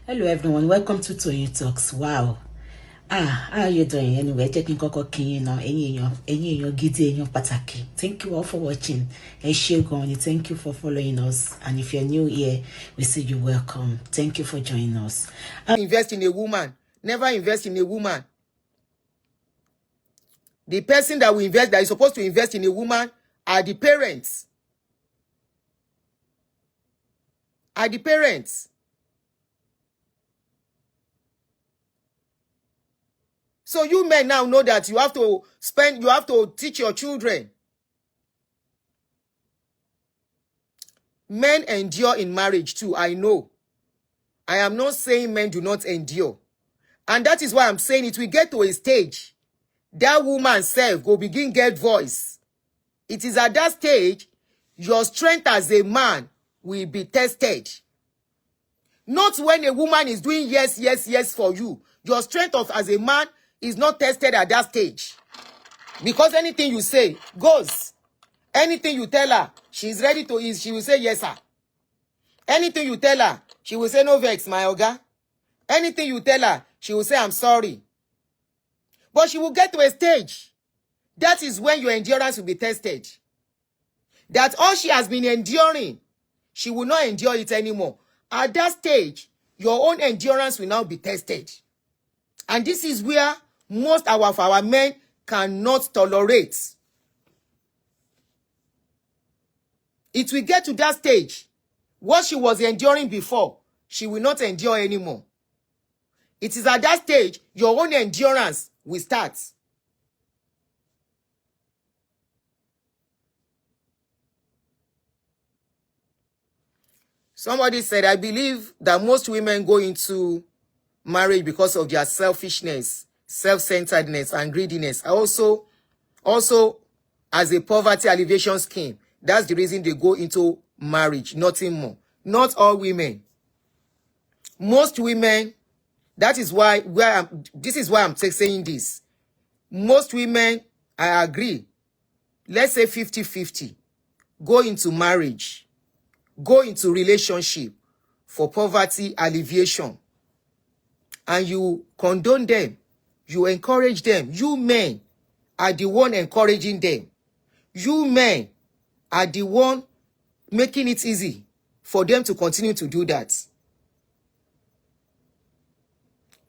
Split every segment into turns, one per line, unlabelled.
Hello everyone, welcome to Toyeen Talks. Wow. How are you doing? Anyway, taking koko kin now. Any gidi èèyàn pàtàkì. Thank you all for watching. Thank you for following us. And if you're new here, we say you welcome. Thank you for joining us.
Invest in a woman. Never invest in a woman. The person that will invest, that is supposed to invest in a woman, are the parents. Are the parents. So you men now know that you have to teach your children. Men endure in marriage too, I know. I am not saying men do not endure. And that is why I'm saying it will get to a stage. That woman self go begin get voice. It is at that stage, your strength as a man will be tested. Not when a woman is doing yes, yes, yes for you. Your strength as a man is not tested at that stage. Because anything you say goes. Anything you tell her, she's ready to ease. She will say yes, sir. Anything you tell her, she will say no vex, my oga. Anything you tell her, she will say I'm sorry. But she will get to a stage. That is when your endurance will be tested. That all she has been enduring, she will not endure it anymore. At that stage, your own endurance will now be tested. And this is where most of our men cannot tolerate. It will get to that stage. What she was enduring before, she will not endure anymore. It is at that stage, your own endurance will start. Somebody said, I believe that most women go into marriage because of their selfishness, self-centeredness, and greediness. Also, as a poverty alleviation scheme, that's the reason they go into marriage, nothing more. Not all women. Most women, that is why this is why I'm saying this. Most women, I agree, let's say 50-50, go into marriage, go into relationship for poverty alleviation. And you condone them. You encourage them. You men are the one encouraging them. You men are the one making it easy for them to continue to do that.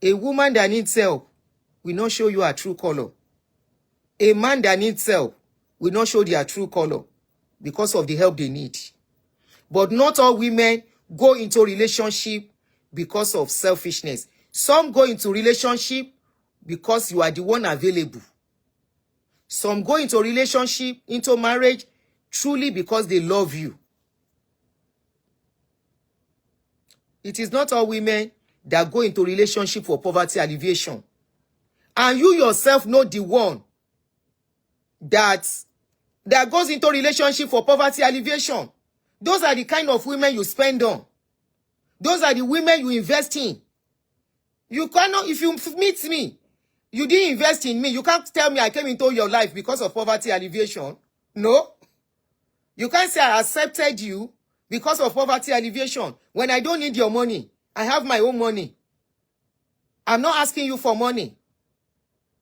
A woman that needs help will not show you her true color. A man that needs help will not show their true color because of the help they need. But not all women go into relationship because of selfishness. Some go into relationship because you are the one available. Some go into relationship, into marriage, truly because they love you. It is not all women that go into relationship for poverty alleviation. And you yourself know the one that goes into relationship for poverty alleviation. Those are the kind of women you spend on. Those are the women you invest in. You cannot, if you meet me, you didn't invest in me. You can't tell me I came into your life because of poverty alleviation. No. You can't say I accepted you because of poverty alleviation. When I don't need your money, I have my own money. I'm not asking you for money.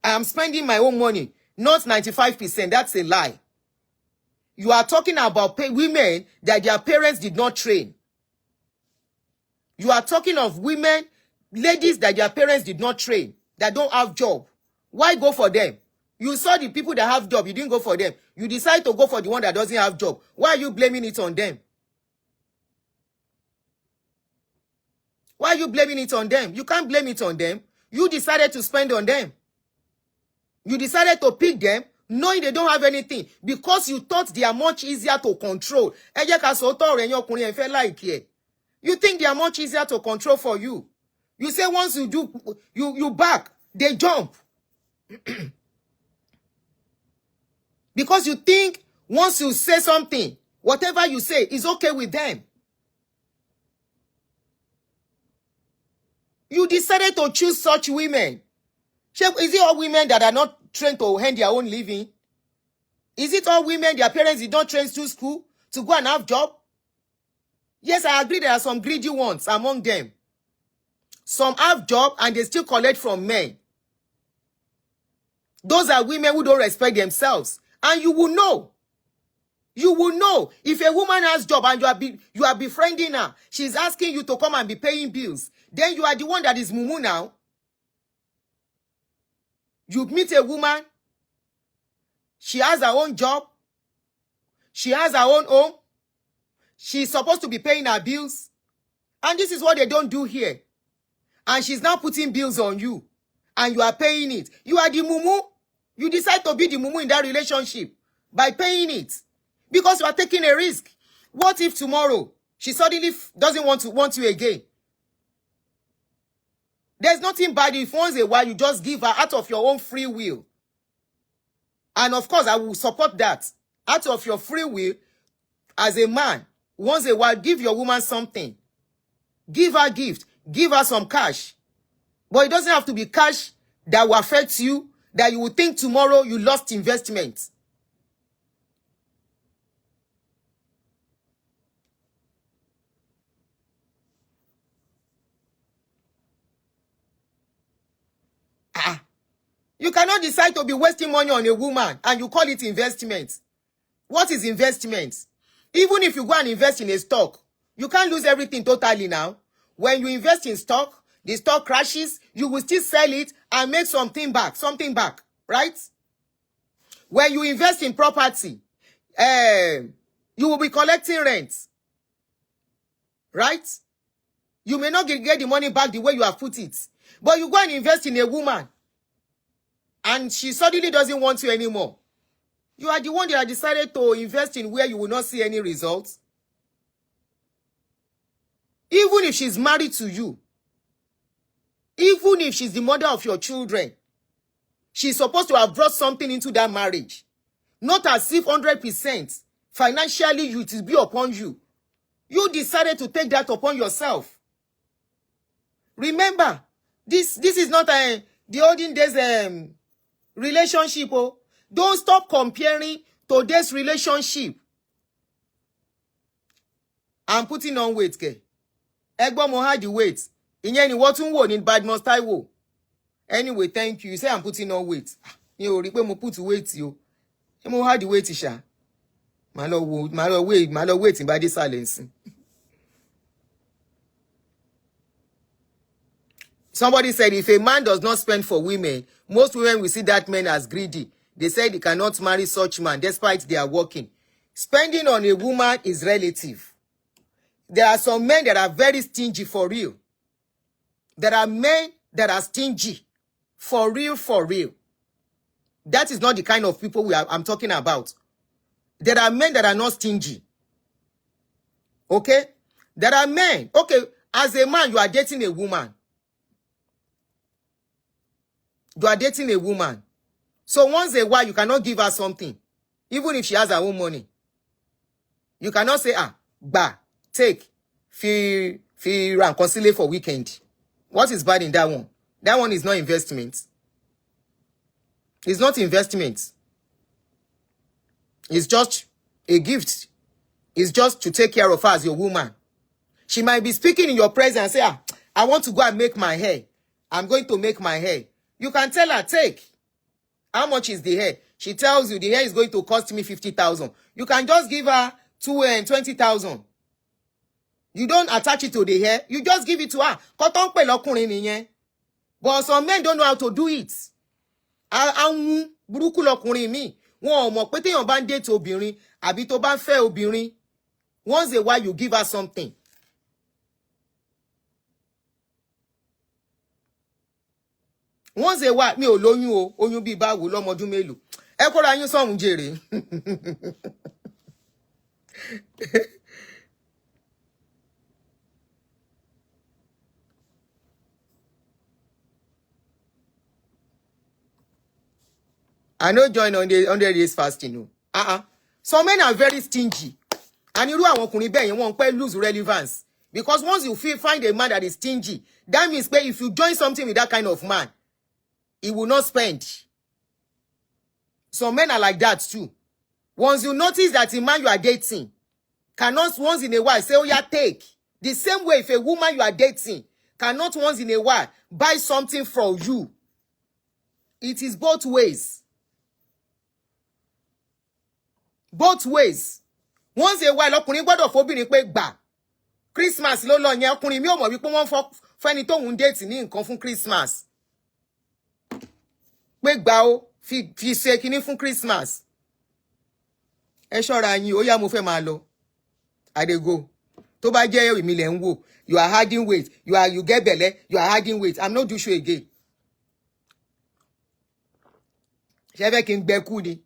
I am spending my own money, not 95%. That's a lie. You are talking about women that their parents did not train. You are talking of women, ladies that their parents did not train, that don't have job. Why go for them? You saw the people that have job, you didn't go for them. You decide to go for the one that doesn't have job. Why are you blaming it on them? Why are you blaming it on them? You can't blame it on them. You decided to spend on them. You decided to pick them, knowing they don't have anything, because you thought they are much easier to control. You think they are much easier to control for you. You say once you do, you back, they jump. Because you think once you say something, whatever you say is okay with them. You decided to choose such women. Is it all women that are not trained to earn their own living? Is it all women, their parents did not train to school to go and have job? Yes, I agree there are some greedy ones among them. Some have job and they still collect from men. Those are women who don't respect themselves. And you will know. You will know. If a woman has job and you are befriending her, she's asking you to come and be paying bills, then you are the one that is mumu now. You meet a woman, she has her own job, she has her own home, she's supposed to be paying her bills, and this is what they don't do here. And she's now putting bills on you, and you are paying it. You are the mumu. You decide to be the mumu in that relationship by paying it because you are taking a risk. What if tomorrow she suddenly doesn't want you again? There's nothing bad if once in a while you just give her out of your own free will. And of course, I will support that. Out of your free will, as a man, once in a while, give your woman something. Give her a gift. Give her some cash. But it doesn't have to be cash that will affect you, that you will think tomorrow you lost investment. You cannot decide to be wasting money on a woman and you call it investment. What is investment? Even if you go and invest in a stock, you can't lose everything totally now. When you invest in stock, the stock crashes, you will still sell it and make something back, right? When you invest in property, you will be collecting rent, right? You may not get the money back the way you have put it, but you go and invest in a woman, and she suddenly doesn't want you anymore. You are the one that decided to invest in where you will not see any results. Even if she's married to you, even if she's the mother of your children, she's supposed to have brought something into that marriage. Not as if 100% financially it will be upon you. You decided to take that upon yourself. Remember, this is not the olden days relationship. Oh. Don't stop comparing today's relationship. I'm putting on weight, ke. Egbo mo had the weight. Inye ni what wo ni Badmus Taiwo. Anyway, thank you. You say I'm putting on weight. You rí pé mo put weight yo. Mo had the weight sha. Ma lo weight in body silence. Somebody said if a man does not spend for women, most women will see that man as greedy. They said they cannot marry such man despite they are working. Spending on a woman is relative. There are some men that are very stingy for real. There are men that are stingy for real, for real. That is not the kind of people I'm talking about. There are men that are not stingy. Okay? There are men. Okay, as a man, you are dating a woman. You are dating a woman. So once in a while, you cannot give her something. Even if she has her own money. You cannot say, take, fee, and conciliate for weekend. What is bad in that one? That one is not investment. It's not investment. It's just a gift. It's just to take care of her as your woman. She might be speaking in your presence and say, I want to go and make my hair. I'm going to make my hair. You can tell her, take. How much is the hair? She tells you the hair is going to cost me 50,000. You can just give her 20,000. You don't attach it to the hair. You just give it to her. But some men don't know how to do it. Burúkú lọkùnrin mi. Wọ́n mọ̀ pé téèyàn bá ń date obìnrin àbí tó bá ń fẹ́ obìnrin. Once a while you give her something. Once a while mi ò lóyún o, oyún bí báwo lọ́mọdún mélòó. Ẹ kóra yín sọ́hun jèrè. I no join on the 100 days fasting. No. Some men are very stingy. And irú àwọn ọkùnrin bẹ́ẹ̀ yẹn wọ́n pẹ́ lose relevance. Because once you find a man that is stingy, that means that if you join something with that kind of man, he will not spend. Some men are like that too. Once you notice that a man you are dating cannot once in a while say, oh yeah, take. The same way if a woman you are dating cannot once in a while buy something from you. It is both ways. Both ways. Once in a while, ọkùnrin gbọ́dọ̀ fóbìnrin pé gbà. Christmas ló lọ yẹn, ọkùnrin mi ò mọ̀ wípé wọ́n fẹ́ni tó ń date ní nǹkan fún Christmas. Pé gbà ó fi ṣe kíní fún Christmas. Ẹ ṣọ́ra yín, ó yá mo fẹ́ máa lọ. I dey go. Tó bá jẹ́ èmi lẹ ń wò, you are adding weight, you get belle, you are adding weight. I'm not do show again. Ṣé fẹ́ kí n gbẹ kú ni?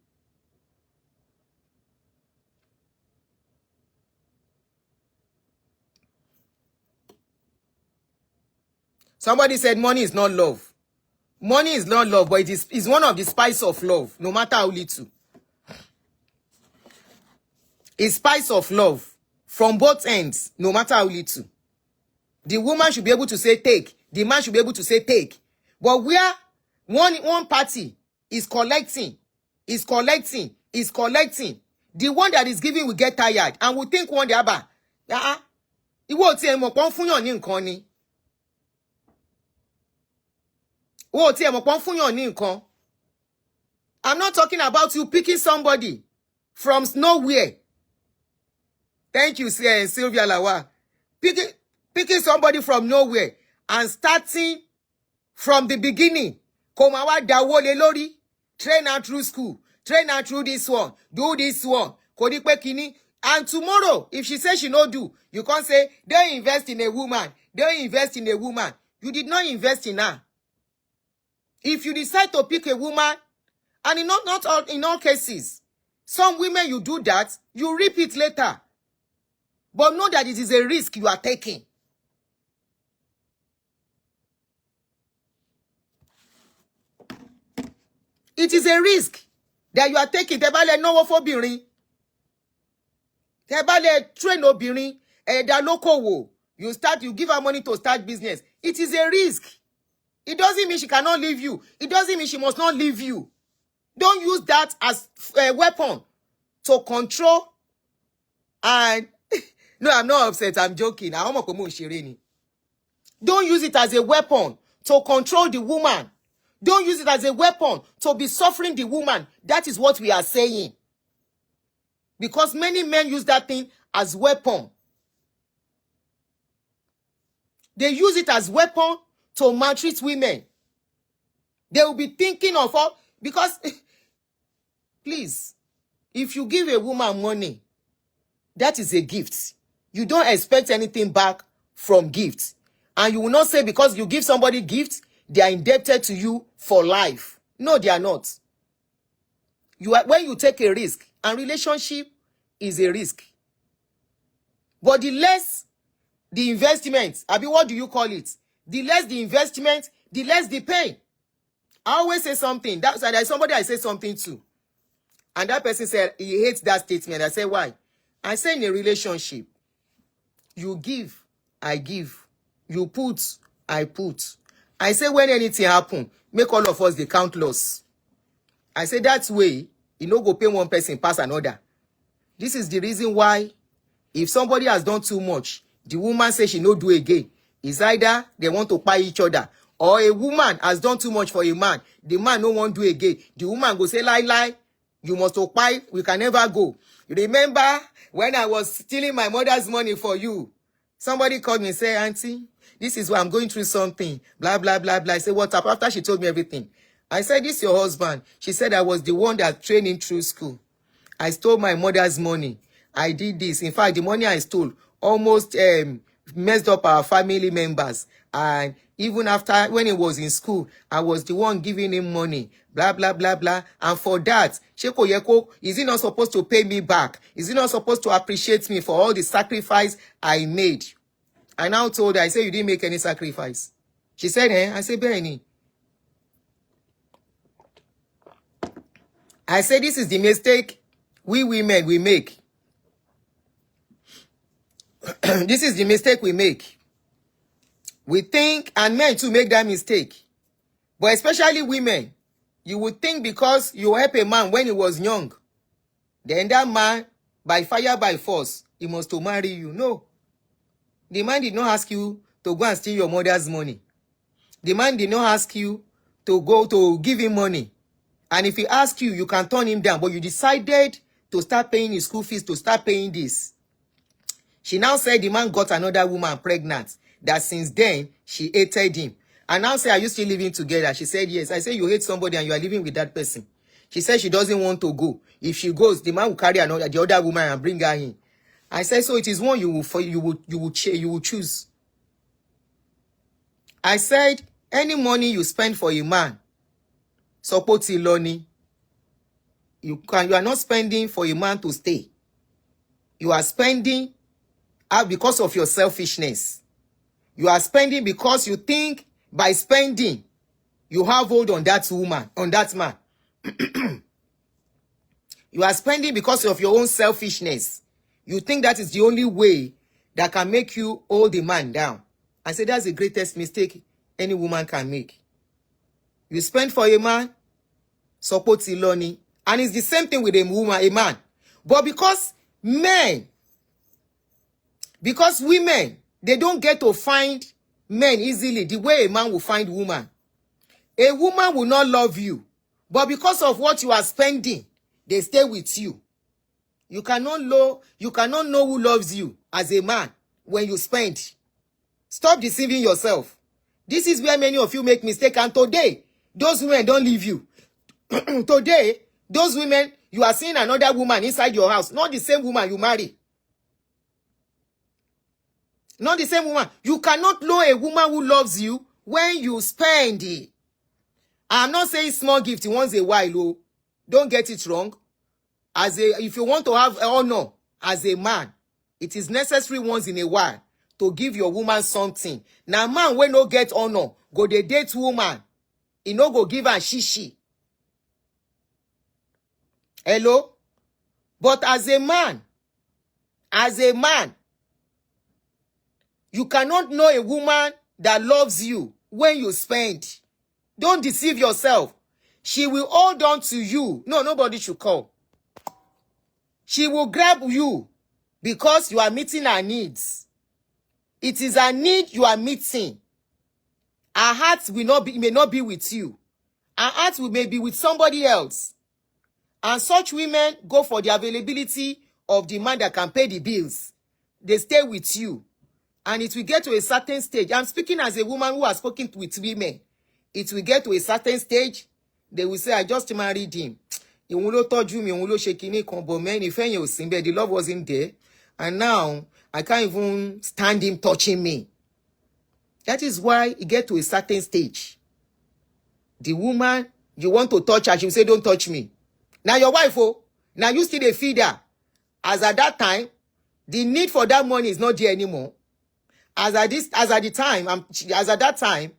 Somebody said money is not love. Money is not love, but it is one of the spice of love, no matter how little. It's spice of love from both ends, no matter how little. The woman should be able to say take. The man should be able to say take. But where one party is collecting, the one that is giving will get tired and will think one day about, ìwọ tí ẹ mọ̀ pọ́n fúnyàn ní nǹkan ni. Ìwọ tí ẹ mọ̀ pọ́n fúnyàn ní nǹkan. I'm not talking about you picking somebody from nowhere. Thank you, Sylvia Lawa. Picking somebody from nowhere and starting from the beginning. Koma wa dawo le lórí. Train her through school. Train her through this one. Do this one. Kodi pe kini. And tomorrow, if she says she no do, you can't say, don't invest in a woman. Don't invest in a woman. You did not invest in her. If you decide to pick a woman, and in all cases, some women you do that, you reap it later. But know that it is a risk you are taking. It is a risk that you are taking. Tẹ́ bá lè náwó fóbìnrin. Tẹ́ bá lè train obìnrin. Ẹ̀dá lókòwò. You give her money to start business. It is a risk. It doesn't mean she cannot leave you. It doesn't mean she must not leave you. Don't use that as a weapon to control and... No, I'm not upset. I'm joking. Don't use it as a weapon to control the woman. Don't use it as a weapon to be suffering the woman. That is what we are saying. Because many men use that thing as weapon. They use it as weapon to maltreat women. They will be thinking of all... Because, please, if you give a woman money, that is a gift. You don't expect anything back from gifts. And you will not say because you give somebody gifts, they are indebted to you for life. No, they are not. When you take a risk, and relationship is a risk. But the less the investment, what do you call it? The less the investment, the less the pain. I always say something. There's somebody I say something to. And that person said he hates that statement. I said, why? I say in a relationship, you give, I give. You put, I put. I say when anything happen, make all of us the count loss. I say that way, you no go pay one person pass another. This is the reason why, if somebody has done too much, the woman says she no do again. It's either they want to pay each other, or a woman has done too much for a man. The man no want do again. The woman go say, lie, you must pay, we can never go. Remember when I was stealing my mother's money for you? Somebody called me and said, Auntie, this is why I'm going through something. Blah, blah, blah, blah. I said, what's up? After she told me everything. I said, this is your husband. She said, I was the one that trained him through school. I stole my mother's money. I did this. In fact, the money I stole almost messed up our family members. And even after, when he was in school, I was the one giving him money. Blah, blah, blah, blah. And for that, Sheko Yeko, is he not supposed to pay me back? Is he not supposed to appreciate me for all the sacrifice I made? I now told her, I said, you didn't make any sacrifice. She said, I said, Benny. I said, this is the mistake we women, we make. This is the mistake we make. We think, and men too make that mistake. But especially women, you would think because you help a man when he was young, then that man, by fire, by force, he must to marry you. No. The man did not ask you to go and steal your mother's money. The man did not ask you to go to give him money. And if he asks you, you can turn him down. But you decided to start paying his school fees, to start paying this. She now said the man got another woman pregnant. That since then, she hated him. And now say, are you still living together? She said, yes. I said, you hate somebody and you are living with that person. She said she doesn't want to go. If she goes, the man will carry the other woman and bring her in. I said, so it is one you will choose. I said, any money you spend for a man, support Iloni. You are not spending for a man to stay. You are spending because of your selfishness. You are spending because you think by spending, you have hold on that woman, on that man. You are spending because of your own selfishness. You think that is the only way that can make you hold the man down. I say that's the greatest mistake any woman can make. You spend for a man, support Iloni. And it's the same thing with a woman, a man. But because women, they don't get to find men easily the way a man will find woman. A woman will not love you. But because of what you are spending, they stay with you. You cannot know who loves you as a man when you spend. Stop deceiving yourself. This is where many of you make mistakes. And today, those women don't leave you. Today, those women, you are seeing another woman inside your house. Not the same woman you marry. Not the same woman. You cannot know a woman who loves you when you spend it. I'm not saying small gift once a while. Oh. Don't get it wrong. If you want to have honor as a man, it is necessary once in a while to give your woman something. Now, man, when no get honor, go they date woman. He no go give her shishi. Hello? But as a man, you cannot know a woman that loves you when you spend. Don't deceive yourself. She will hold on to you. No, nobody should call. She will grab you because you are meeting her needs. It is a need you are meeting. Her heart may not be with you. Her heart may be with somebody else. And such women go for the availability of the man that can pay the bills. They stay with you. And it will get to a certain stage. I'm speaking as a woman who has spoken with women. It will get to a certain stage. They will say, I just married him. But man, the love wasn't there. And now, I can't even stand him touching me. That is why it get to a certain stage. The woman, you want to touch her, she will say, don't touch me. Now your wife, oh, now you still a feeder. As at that time, the need for that money is not there anymore. As at that time,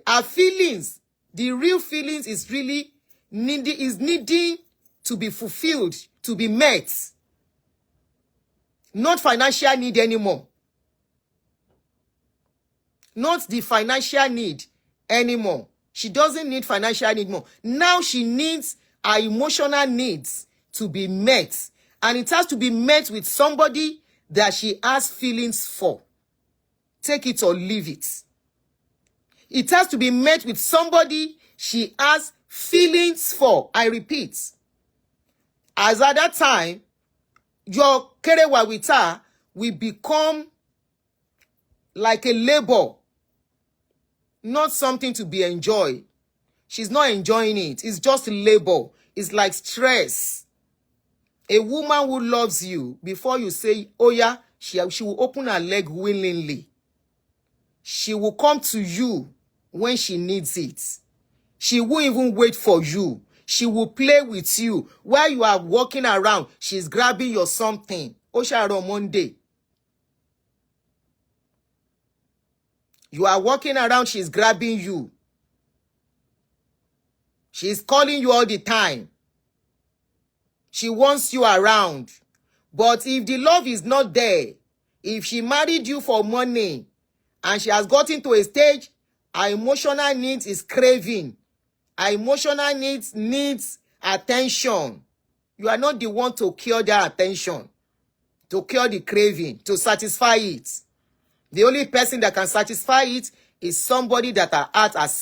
our feelings, the real feelings is really needing to be fulfilled, to be met. Not financial need anymore. Not the financial need anymore. She doesn't need financial need more. Now she needs her emotional needs to be met. And it has to be met with somebody that she has feelings for. Take it or leave it. It has to be met with somebody she has feelings for. I repeat. As at that time, your kerewa with her will become like a labor. Not something to be enjoyed. She's not enjoying it. It's just labor. It's like stress. A woman who loves you, before you say, oh yeah, she will open her leg willingly. She will come to you when she needs it. She won't even wait for you. She will play with you. While you are walking around, she's grabbing your something. Osharo Monday. You are walking around, she's grabbing you. She's calling you all the time. She wants you around. But if the love is not there, if she married you for money, and she has gotten to a stage, her emotional needs is craving. Her emotional needs attention. You are not the one to cure that attention, to cure the craving, to satisfy it. The only person that can satisfy it is somebody that our heart has